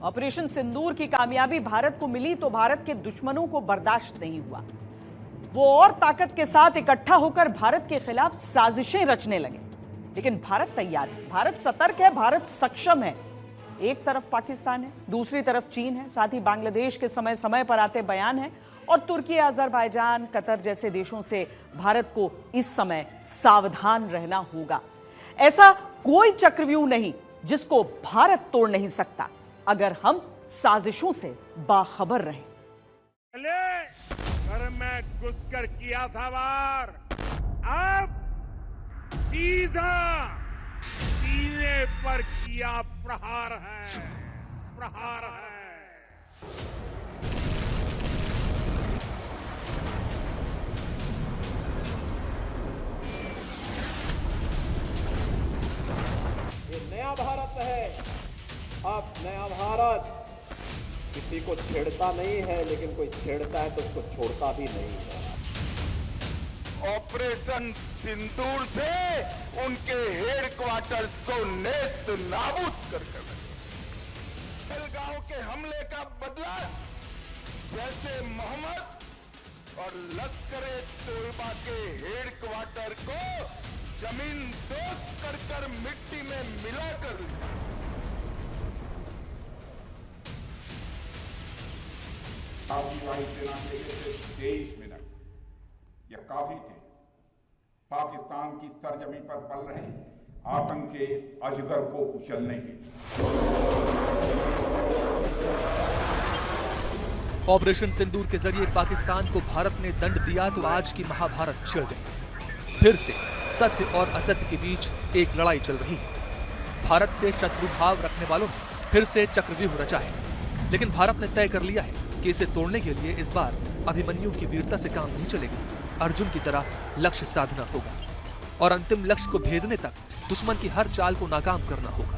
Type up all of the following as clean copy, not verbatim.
Operation सिंदूर की कामयाबी भारत को मिली तो भारत के दुश्मनों को बर्दाश्त नहीं हुआ। वो और ताकत के साथ इकट्ठा होकर भारत के खिलाफ साजिशें रचने लगे। लेकिन भारत तैयार है, भारत सतर्क है, भारत सक्षम है। एक तरफ पाकिस्तान है, दूसरी तरफ चीन है, साथ ही बांग्लादेश के समय समय पर आते बयान है और तुर्की, अजरबैजान, कतर जैसे देशों से भारत को इस समय सावधान रहना होगा। ऐसा कोई चक्रव्यूह नहीं जिसको भारत तोड़ नहीं सकता अगर हम साजिशों से बाखबर रहें। घर में घुसकर किया था वार, अब सीधा सीने पर किया प्रहार है, प्रहार है। ये नया भारत है। अब नया भारत किसी को छेड़ता नहीं है, लेकिन कोई छेड़ता है तो उसको छोड़ता भी नहीं है। ऑपरेशन सिंदूर से उनके हेडक्वार्टर्स को नेस्त नाबूद कर पहलगांव के हमले का बदला जैसे मोहम्मद और लश्कर-ए तोयबा के हेडक्वार्टर को जमीन दोस्त कर मिट्टी में मिला कर लिया। आपकी वायुसेना के 23 मिनट यह काफी थे पाकिस्तान की सरजमी पर पल रहे आतंक के अजगर को कुचलने के। ऑपरेशन सिंदूर के जरिए पाकिस्तान को भारत ने दंड दिया तो आज की महाभारत छिड़ गई। फिर से सत्य और असत्य के बीच एक लड़ाई चल रही है। भारत से शत्रुभाव रखने वालों ने फिर से चक्रव्यूह रचा है, लेकिन भारत ने तय कर लिया है कि इसे तोड़ने के लिए इस बार अभिमन्यु की वीरता से काम नहीं चलेगा। अर्जुन की तरह लक्ष्य साधना होगा और अंतिम लक्ष्य को भेदने तक दुश्मन की हर चाल को नाकाम करना होगा।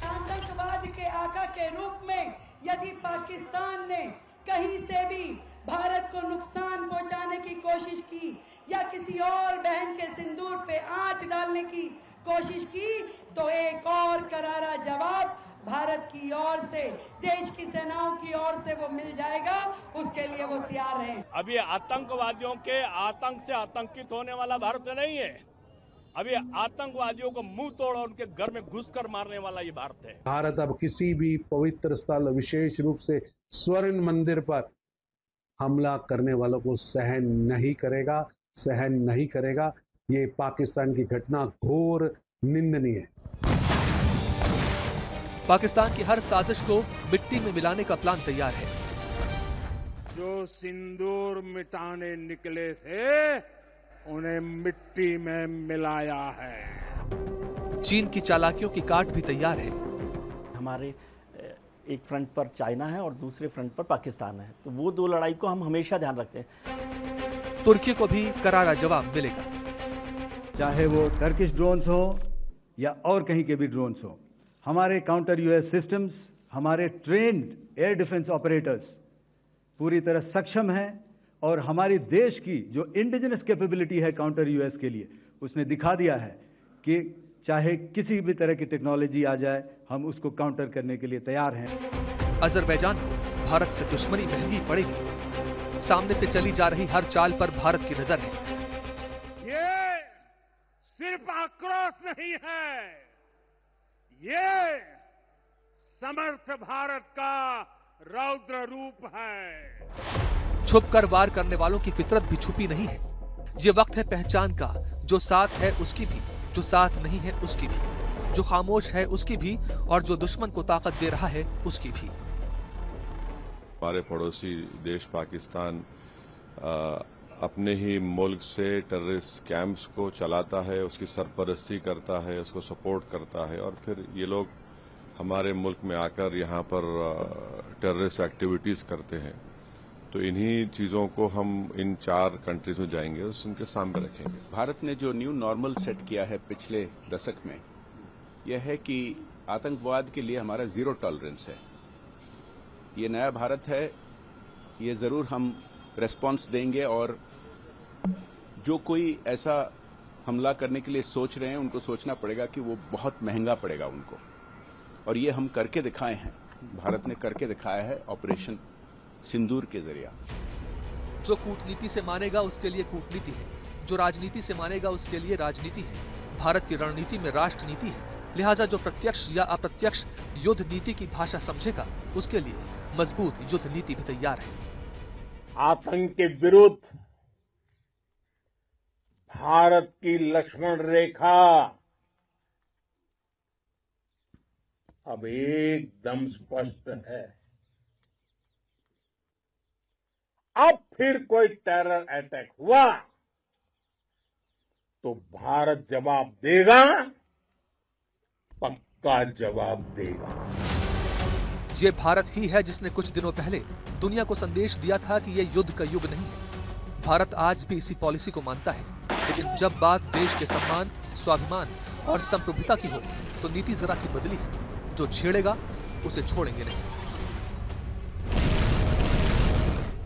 आतंकवाद के आका के रूप में यदि पाकिस्तान ने कहीं से भी भारत को नुकसान पहुंचाने की कोशिश की या किसी और बहन के सिंदूर पे आंच डालने की कोशिश की तो एक और करारा जवाब भारत की ओर से, देश की सेनाओं की ओर से वो मिल जाएगा। उसके लिए वो तैयार हैं। अभी आतंकवादियों के आतंक से आतंकित होने वाला भारत नहीं है। अभी आतंकवादियों को मुंह तोड़ और उनके घर में घुसकर मारने वाला ये भारत है। भारत अब किसी भी पवित्र स्थल, विशेष रूप से स्वर्ण मंदिर पर हमला करने वालों को सहन नहीं करेगा, सहन नहीं करेगा। ये पाकिस्तान की घटना घोर निंदनीय है। पाकिस्तान की हर साजिश को मिट्टी में मिलाने का प्लान तैयार है। जो सिंदूर मिटाने निकले थे उन्हें मिट्टी में मिलाया है। चीन की चालाकियों की काट भी तैयार है। हमारे एक फ्रंट पर चाइना है और दूसरे फ्रंट पर पाकिस्तान है, तो वो दो लड़ाई को हम हमेशा ध्यान रखते हैं। तुर्की को भी करारा जवाब मिलेगा, चाहे वो टर्किश ड्रोन्स हो या और कहीं के भी ड्रोन्स हो। हमारे काउंटर यूएस सिस्टम्स, हमारे ट्रेन्ड एयर डिफेंस ऑपरेटर्स पूरी तरह सक्षम हैं और हमारी देश की जो इंडिजिनस कैपेबिलिटी है काउंटर यूएस के लिए, उसने दिखा दिया है कि चाहे किसी भी तरह की टेक्नोलॉजी आ जाए, हम उसको काउंटर करने के लिए तैयार हैं। अजरबैजान को भारत से दुश्मनी महंगी पड़ेगी। सामने से चली जा रही हर चाल पर भारत की नजर है। ये सिर्फ आक्रोश नहीं है, ये समर्थ भारत का रौद्र रूप है। छुपकर वार करने वालों की फितरत भी छुपी नहीं है। ये वक्त है पहचान का, जो साथ है उसकी भी, जो साथ नहीं है उसकी भी, जो खामोश है उसकी भी और जो दुश्मन को ताकत दे रहा है उसकी भी। हमारे पड़ोसी देश पाकिस्तान अपने ही मुल्क से टेररिस्ट कैंप्स को चलाता है, उसकी सरपरस्ती करता है, उसको सपोर्ट करता है और फिर ये लोग हमारे मुल्क में आकर यहाँ पर टेररिस्ट एक्टिविटीज करते हैं। तो इन्हीं चीज़ों को हम इन 4 कंट्रीज में जाएंगे और उनके सामने रखेंगे। भारत ने जो न्यू नॉर्मल सेट किया है पिछले दशक में, यह है कि आतंकवाद के लिए हमारा जीरो टॉलरेंस है। ये नया भारत है, ये जरूर हम रेस्पॉन्स देंगे और जो कोई ऐसा हमला करने के लिए सोच रहे हैं उनको सोचना पड़ेगा कि वो बहुत महंगा पड़ेगा उनको। और ये हम करके दिखाए हैं, भारत ने करके दिखाया है ऑपरेशन सिंदूर के जरिए। जो कूटनीति से मानेगा उसके लिए कूटनीति है, जो राजनीति से मानेगा उसके लिए राजनीति है। भारत की रणनीति में राष्ट्र नीति है, लिहाजा जो प्रत्यक्ष या अप्रत्यक्ष युद्ध नीति की भाषा समझेगा उसके लिए मजबूत युद्ध नीति भी तैयार है। आतंक के विरुद्ध भारत की लक्ष्मण रेखा अब एकदम स्पष्ट है। अब फिर कोई टेरर अटैक हुआ तो भारत जवाब देगा, पक्का जवाब देगा। ये भारत ही है जिसने कुछ दिनों पहले दुनिया को संदेश दिया था कि ये युद्ध का युग नहीं है। भारत आज भी इसी पॉलिसी को मानता है, लेकिन जब बात देश के सम्मान, स्वाभिमान और संप्रभुता की हो तो नीति जरा सी बदली है। जो छेड़ेगा उसे छोड़ेंगे नहीं।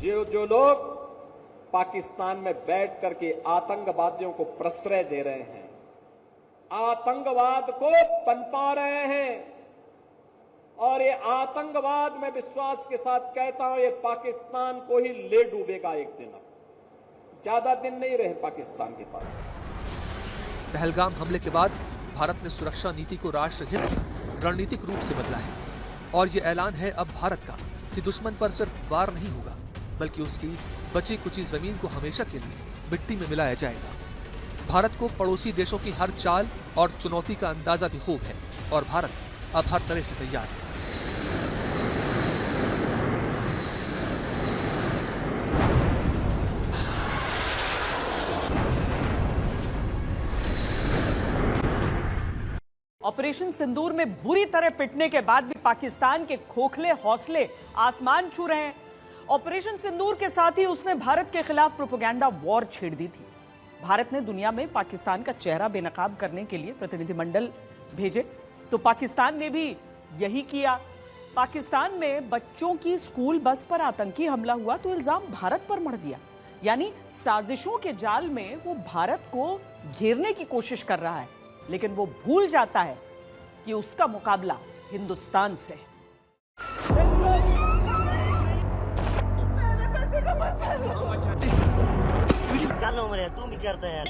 जो लोग पाकिस्तान में बैठ करके आतंकवादियों को प्रश्रय दे रहे हैं, आतंकवाद को पनपा रहे हैं, और ये आतंकवाद में विश्वास के साथ कहता हूं ये पाकिस्तान को ही ले डूबेगा एक दिन। अब ज्यादा दिन नहीं रहे पाकिस्तान के पास। पहलगाम हमले के बाद भारत ने सुरक्षा नीति को राष्ट्रहित में रणनीतिक रूप से बदला है और ये ऐलान है अब भारत का कि दुश्मन पर सिर्फ वार नहीं होगा बल्कि उसकी बची कुची जमीन को हमेशा के लिए मिट्टी में मिलाया जाएगा। भारत को पड़ोसी देशों की हर चाल और चुनौती का अंदाजा भी खूब है और भारत अब हर तरह से तैयार है। ऑपरेशन सिंदूर में बुरी तरह पिटने के बाद भी पाकिस्तान के खोखले हौसले आसमान छू रहे हैं। ऑपरेशन सिंदूर के साथ ही उसने भारत के खिलाफ प्रोपेगेंडा वॉर छेड़ दी थी। भारत ने दुनिया में पाकिस्तान का चेहरा बेनकाब करने के लिए प्रतिनिधिमंडल भेजे तो पाकिस्तान ने भी यही किया। पाकिस्तान में बच्चों की स्कूल बस पर आतंकी हमला हुआ तो इल्जाम भारत पर मढ़ दिया, यानी साजिशों के जाल में वो भारत को घेरने की कोशिश कर रहा है, लेकिन वो भूल जाता है कि उसका मुकाबला हिंदुस्तान से है। चलो मेरे तुम भी करते हैं।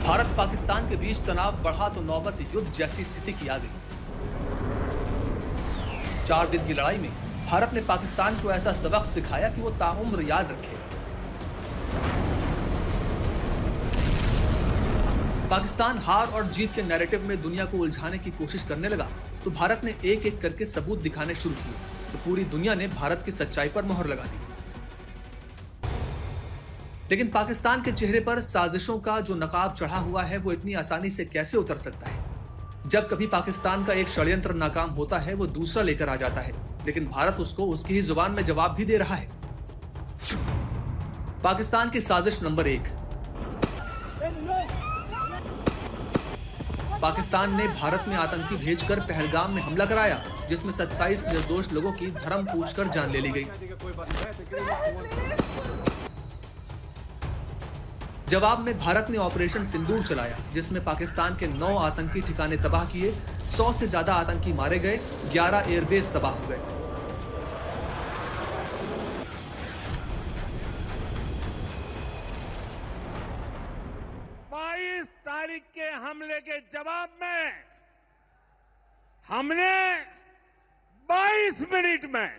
भारत पाकिस्तान के बीच तनाव बढ़ा तो नौबत युद्ध जैसी स्थिति की आ गई। 4 दिन की लड़ाई में भारत ने पाकिस्तान को ऐसा सबक सिखाया कि वो ताउम्र याद रखे। पाकिस्तान हार और जीत के नैरेटिव में दुनिया को उलझाने की कोशिश करने लगा तो भारत ने एक एक करके सबूत दिखाने शुरू किए तो पूरी दुनिया ने भारत की सच्चाई पर मोहर लगा दी। लेकिन पाकिस्तान के चेहरे पर साजिशों का जो नकाब चढ़ा हुआ है वो इतनी आसानी से कैसे उतर सकता है? जब कभी पाकिस्तान का एक षड्यंत्र नाकाम होता है वो दूसरा लेकर आ जाता है, लेकिन भारत उसको उसकी ही जुबान में जवाब भी दे रहा है। पाकिस्तान की साजिश नंबर 1। पाकिस्तान ने भारत में आतंकी भेजकर पहलगाम में हमला कराया जिसमें 27 निर्दोष लोगों की धर्म पूछकर जान ले ली गई। जवाब में भारत ने ऑपरेशन सिंदूर चलाया जिसमें पाकिस्तान के 9 आतंकी ठिकाने तबाह किए, 100 से ज्यादा आतंकी मारे गए, 11 एयरबेस तबाह हो गए। तारीख के हमले के जवाब में हमने 22 मिनट में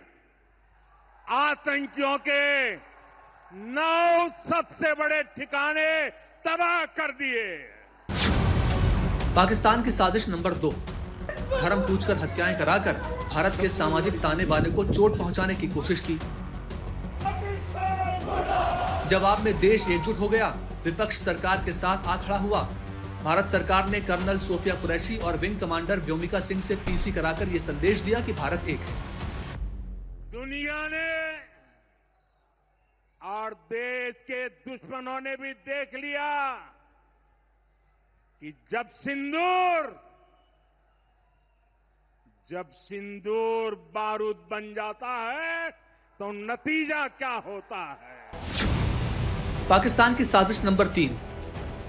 आतंकियों के 9 सबसे बड़े ठिकाने तबाह कर दिए। पाकिस्तान की साजिश नंबर 2। धर्म पूछकर हत्याएं कराकर भारत के सामाजिक ताने बाने को चोट पहुंचाने की कोशिश की। जवाब में देश एकजुट हो गया, विपक्ष सरकार के साथ आ खड़ा हुआ। भारत सरकार ने कर्नल सोफिया कुरैशी और विंग कमांडर व्योमिका सिंह से पीसी कराकर यह संदेश दिया कि भारत एक है। दुनिया ने और देश के दुश्मनों ने भी देख लिया कि जब सिंदूर जब सिंदूर बारूद बन जाता है तो नतीजा क्या होता है। पाकिस्तान की साजिश नंबर 3।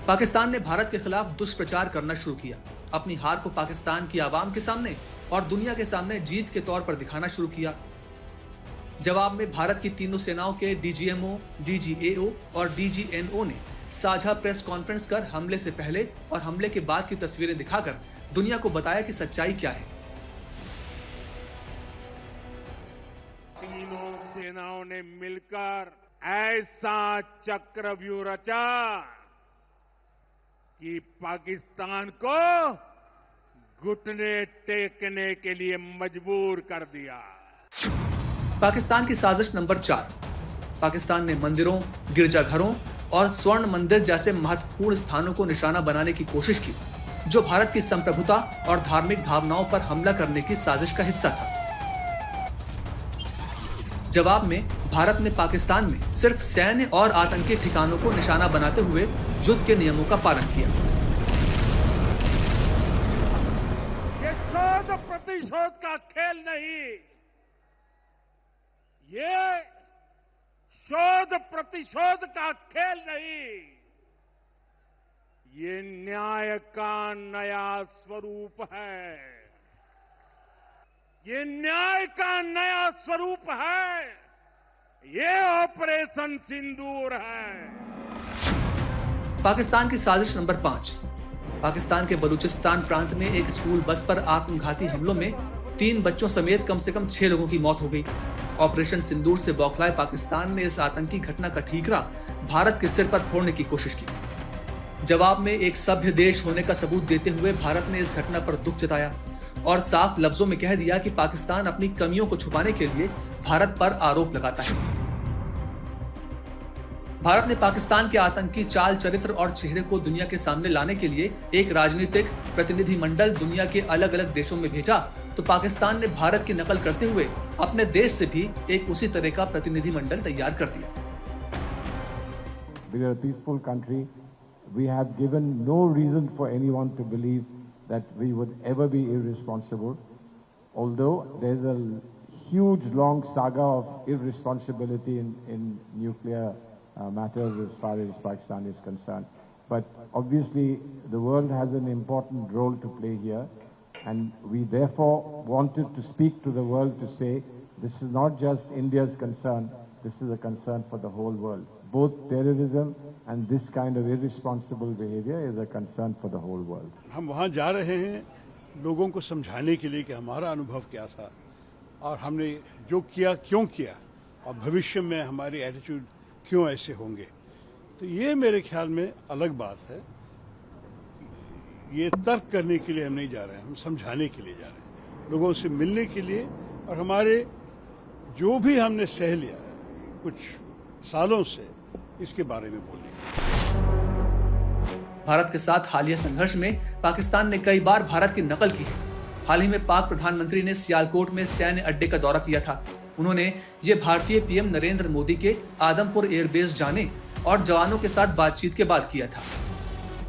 पाकिस्तान ने भारत के खिलाफ दुष्प्रचार करना शुरू किया। अपनी हार को पाकिस्तान की आवाम के सामने और दुनिया के सामने जीत के तौर पर दिखाना शुरू किया। जवाब में भारत की तीनों सेनाओं के डीजीएमओ, डीजीएओ और डीजीएनओ ने साझा प्रेस कॉन्फ्रेंस कर हमले से पहले और हमले के बाद की तस्वीरें दिखाकर दुनिया को बताया कि सच्चाई क्या है। तीनों सेनाओं ने मिलकर ऐसा चक्रव्यूह रचा कि पाकिस्तान को घुटने टेकने के लिए मजबूर कर दिया। पाकिस्तान की साजिश नंबर 4। पाकिस्तान ने मंदिरों, गिरजाघरों और स्वर्ण मंदिर जैसे महत्वपूर्ण स्थानों को निशाना बनाने की कोशिश की, जो भारत की संप्रभुता और धार्मिक भावनाओं पर हमला करने की साजिश का हिस्सा था। जवाब में भारत ने पाकिस्तान में सिर्फ सैन्य और आतंकी ठिकानों को निशाना बनाते हुए युद्ध के नियमों का पालन किया। ये 100% का खेल नहीं, ये 100% का खेल नहीं, ये न्याय का नया स्वरूप है। ये न्याय का नया स्वरूप है। ये ऑपरेशन सिंदूर है। पाकिस्तान की साजिश नंबर 5। पाकिस्तान के बलूचिस्तान प्रांत में एक स्कूल बस पर आत्मघाती हमलों में 3 बच्चों समेत कम से कम 6 लोगों की मौत हो गई। ऑपरेशन सिंदूर से बौखलाए पाकिस्तान ने इस आतंकी घटना का ठीकरा भारत के सिर पर फोड़ने की कोशिश की। जवाब में एक सभ्य देश होने का सबूत देते हुए भारत ने इस घटना पर दुख जताया और साफ लफ्जों में कह दिया कि पाकिस्तान अपनी कमियों को छुपाने के लिए भारत पर आरोप लगाता है। भारत ने पाकिस्तान के आतंकी चाल चरित्र और चेहरे को दुनिया के सामने लाने के लिए एक राजनीतिक प्रतिनिधिमंडल दुनिया के अलग अलग देशों में भेजा, तो पाकिस्तान ने भारत की नकल करते हुए अपने देश से भी एक उसी तरह का प्रतिनिधिमंडल तैयार कर दिया। We are a peaceful country. We have given no reason for anyone to believe that we would ever be irresponsible. Although there's a huge long saga of irresponsibility in nuclear matters as far as Pakistan is concerned. But obviously the world has an important role to play here, and we therefore wanted to speak to the world to say this is not just India's concern, this is a concern for the whole world. Both terrorism and this kind of irresponsible behavior is a concern for the whole world. हम वहाँ जा रहे हैं लोगों को समझाने के लिए कि हमारा अनुभव क्या था और हमने जो किया क्यों किया और भविष्य में हमारी एटीट्यूड क्यों ऐसे होंगे। तो ये मेरे ख्याल में अलग बात है। ये तर्क करने के लिए हम नहीं जा रहे हैं, हम समझाने के लिए जा रहे हैं, लोगों से मिलने के लिए, और हमारे जो भी हमने सह लिया कुछ सालों से इसके बारे में बोलने। भारत के साथ हालिया संघर्ष में पाकिस्तान ने कई बार भारत की नकल की है। हाल ही में पाक प्रधानमंत्री ने सियालकोट में सैन्य अड्डे का दौरा किया था। उन्होंने ये भारतीय पीएम नरेंद्र मोदी के आदमपुर एयरबेस जाने और जवानों के साथ बातचीत के बाद किया था।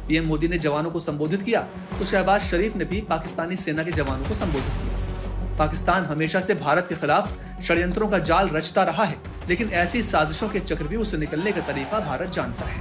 पीएम मोदी ने जवानों को संबोधित किया तो शहबाज शरीफ ने भी पाकिस्तानी सेना के जवानों को संबोधित किया। पाकिस्तान हमेशा से भारत के खिलाफ षड्यंत्रों का जाल रचता रहा है, लेकिन ऐसी साजिशों के चक्रव्यूह से निकलने का तरीका भारत जानता है।